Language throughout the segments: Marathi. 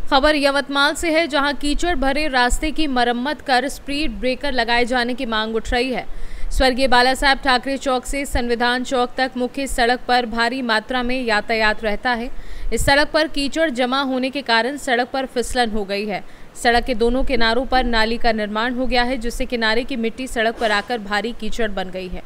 खबर यवतमाल से है, जहां कीचड़ भरे रास्ते की मरम्मत कर स्पीड ब्रेकर लगाए जाने की मांग उठ रही है। स्वर्गीय बाला साहब ठाकरे चौक से संविधान चौक तक मुख्य सड़क पर भारी मात्रा में यातायात रहता है। इस सड़क पर कीचड़ जमा होने के कारण सड़क पर फिसलन हो गई है। सड़क के दोनों किनारों पर नाली का निर्माण हो गया है, जिससे किनारे की मिट्टी सड़क पर आकर भारी कीचड़ बन गई है।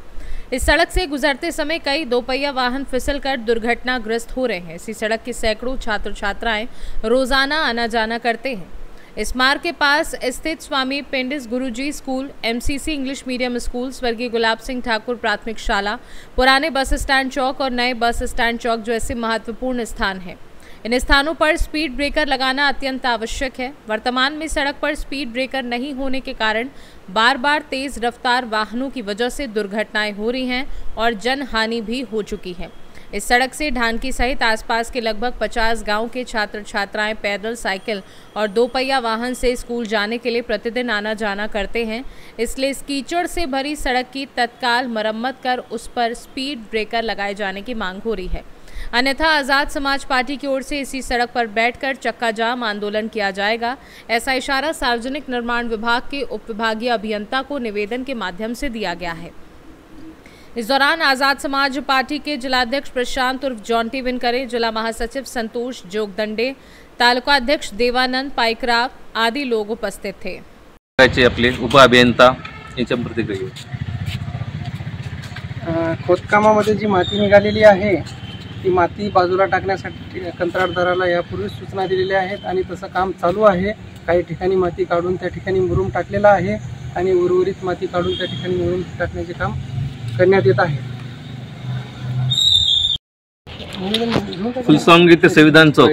इस सड़क से गुजरते समय कई दोपहिया वाहन फिसलकर दुर्घटनाग्रस्त हो रहे हैं। इसी सड़क के सैकड़ों छात्र छात्राएं रोजाना आना जाना करते हैं। इस मार्ग के पास स्थित स्वामी पेंडिस गुरुजी school, MCC English medium school, स्वर्गीय गुलाब सिंह ठाकुर प्राथमिक शाला, पुराने बस स्टैंड चौक और नए बस स्टैंड चौक जैसे महत्वपूर्ण स्थान हैं। इन स्थानों पर स्पीड ब्रेकर लगाना अत्यंत आवश्यक है। वर्तमान में सड़क पर स्पीड ब्रेकर नहीं होने के कारण बार बार तेज रफ्तार वाहनों की वजह से दुर्घटनाएं हो रही हैं और जनहानि भी हो चुकी है। इस सड़क से ढानकी सहित आसपास के लगभग 50 गांव के छात्र छात्राएं पैदल, साइकिल और दोपहिया वाहन से स्कूल जाने के लिए प्रतिदिन आना जाना करते हैं। इसलिए इस कीचड़ से भरी सड़क की तत्काल मरम्मत कर उस पर स्पीड ब्रेकर लगाए जाने की मांग हो रही है। अन्यथा आज़ाद समाज पार्टी की ओर से इसी सड़क पर बैठकर चक्का जाम आंदोलन किया जाएगा। ऐसा इशारा सार्वजनिक निर्माण विभाग के उप विभागीय अभियंता को निवेदन के माध्यम से दिया गया है। इस दौरान आज़ाद समाज पार्टी के जिलाध्यक्ष प्रशांत उर्फ जॉन्टी विनकरे, जिला महासचिव संतोष जोगदंडे, तालुका अध्यक्ष देवानंद पाईकराव आदि लोग उपस्थित थे। आपले उप अभियंता यांच्या प्रतिक्रिया, खोदकामामध्ये जी माती निघालेली आहे ती माती बाजूला टाकण्यासाठी कंत्राटदाराला यापूर्वी सूचना दिलेल्या आहेत आणि तसं काम चालू आहे। काही ठिकाणी माती काढून त्या ठिकाणी मुरुम टाकलेला आहे आणि उर्वरित माती काढून त्या ठिकाणी मुरुम टाकण्याचे काम करण्यात येत आहे। फुलसोंगी ते संविधान चौक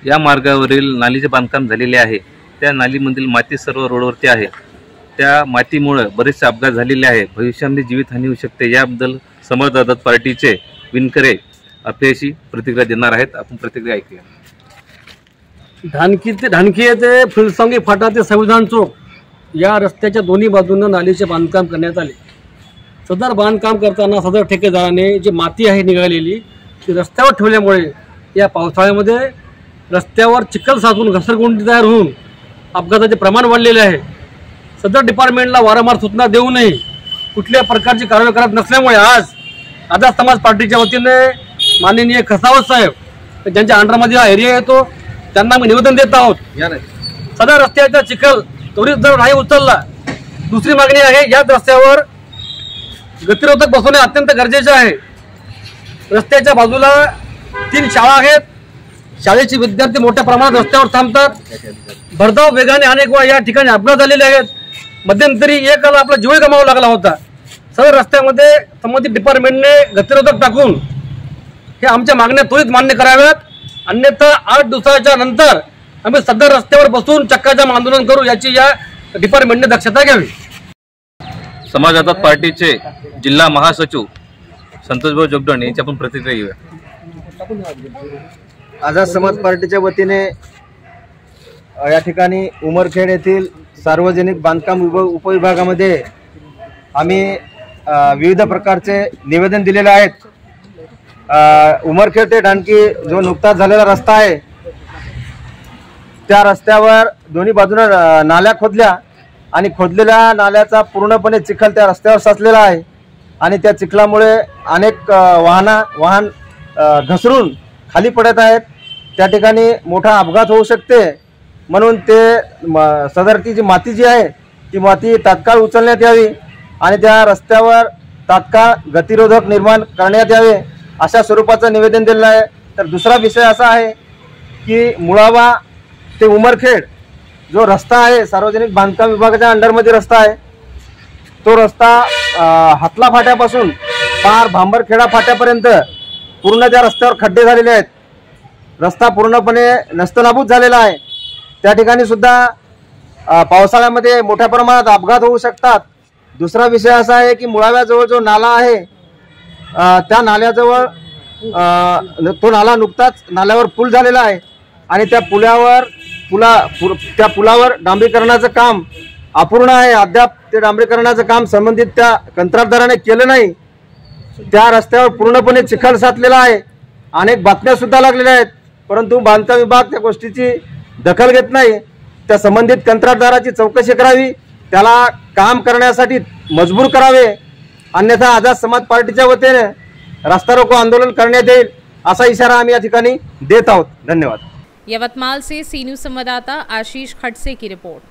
या मार्गावरील नालीचे बांधकाम झालेले आहे। त्या नालीमधील माती सर्व रोडवरती आहे। त्या मातीमुळे बरेचसे अपघात झालेले आहे। भविष्यामध्ये जीवितहानी होऊ शकते। याबद्दल समाज आझाद पार्टीचे विनकरे आपल्याशी प्रतिक्रिया देणार आहेत। आपण प्रतिक्रिया ऐकूया। ढानकी ते फुलसोंगी फाटा ते संविधान चौक या रस्त्याच्या दोन्ही बाजूंना नालीचे बांधकाम करण्यात आले। सदर बांधकाम करताना सदर ठेकेदाराने जी माती आहे निघालेली ती रस्त्यावर ठेवल्यामुळे या पावसाळ्यामध्ये रस्त्यावर चिखल साचून घसरगुंडी तयार होऊन अपघाताचे प्रमाण वाढलेले आहे। सदर डिपार्टमेंटला वारंवार सूचना देऊनही कुठल्या प्रकारची कारवाई करत नसल्यामुळे आज आझाद समाज पार्टीच्या वतीने माननीय खसावत साहेब ज्यांच्या अंडरमध्ये हा एरिया येतो त्यांना आम्ही निवेदन देत आहोत। सदर रस्त्याचा चिखल त्वरित जर नाही उचलला, दुसरी मागणी आहे याच रस्त्यावर गतिरोधक बसवणे अत्यंत गरजेचे आहे। रस्त्याच्या बाजूला 3 शाळा आहेत। शाळेचे विद्यार्थी मोठ्या प्रमाणात रस्त्यावर थांबतात। भरधाव वेगाने अनेक वेळा या ठिकाणी अपघात झालेले आहेत। मध्यंतरी एकाला आपला जीव गमावा लागला होता। सदर रस्त्यामध्ये संबंधित डिपार्टमेंटने गतिरोधक टाकून हे आमच्या मागण्या त्वरित मान्य कराव्यात, अन्यथा 8 दिवसाच्या नंतर आम्ही सदर रस्त्यावर बसून चक्काजाम आंदोलन करू, याची या डिपार्टमेंटने दक्षता घ्यावी। समाज आझाद पार्टीचे जिल्हा महासचिव संतोष जोगदंडे यांची आपण प्रतिक्रिया घेऊया। आझाद समाज पार्टीच्या वतीने या ठिकाणी उमरखेड येथील सार्वजनिक बांधकाम उपविभागामध्ये आम्ही विविध प्रकारचे निवेदन दिलेले आहेत। उमरखेड ते ढानकी जो नुकताच झालेला रस्ता आहे त्या रस्त्यावर दोन्ही बाजूने नाल्या खोदल्या आणि खोदलेल्या नाल्याचा पूर्णपणे चिखल त्या रस्त्यावर साचलेला आहे आणि त्या चिखलामुळे अनेक वाहन घसरून खाली पडत आहेत। त्या ठिकाणी मोठा अपघात होऊ शकते, म्हणून ते सदरची जी माती जी आहे ती माती तात्काळ उचलण्यात यावी आणि त्या रस्त्यावर तात्काळ गतिरोधक निर्माण करण्यात यावे, अशा स्वरूपाचं निवेदन दिलेलं आहे। तर दुसरा विषय असा आहे की मुळावा ते उमरखेड जो रस्ता आहे सार्वजनिक बांधकाम विभागाच्या अंडरमध्ये रस्ता आहे, तो रस्ता हातला फाट्यापासून पार भांबरखेडा फाट्यापर्यंत पूर्ण त्या रस्त्यावर खड्डे झालेले आहेत। रस्ता पूर्णपणे नस्तनाबूत झालेला आहे। त्या ठिकाणी सुद्धा पावसाळ्यामध्ये मोठ्या प्रमाणात अपघात होऊ शकतात। दुसरा विषय असा आहे की मुळाव्याजवळ जो नाला आहे त्या नाल्याजवळ तो नाला नुकताच नाल्यावर पूल झालेला आहे आणि त्या पुलावर डांबरीकरणाचं काम अपूर्ण आहे। अद्याप ते डांबरीकरणाचं काम संबंधित त्या कंत्राटदाराने केलं नाही। त्या रस्त्यावर पूर्णपणे चिखल साचलेला आहे। अनेक बातम्या सुद्धा लागलेल्या आहेत, परंतु बांधकाम विभाग त्या गोष्टीची दखल घेत नाही, त्या संबंधित कंत्राटदाराची चौकशी करावी, त्याला काम करण्यासाठी मजबूर करावे, अन्यथा आझाद समाज पार्टीच्या वतीने रास्ता रोको आंदोलन करण्यात येईल असा इशारा आम्ही या ठिकाणी देत आहोत। धन्यवाद। यवतमाल से सी न्यूज़ संवाददाता आशीष खडसे की रिपोर्ट।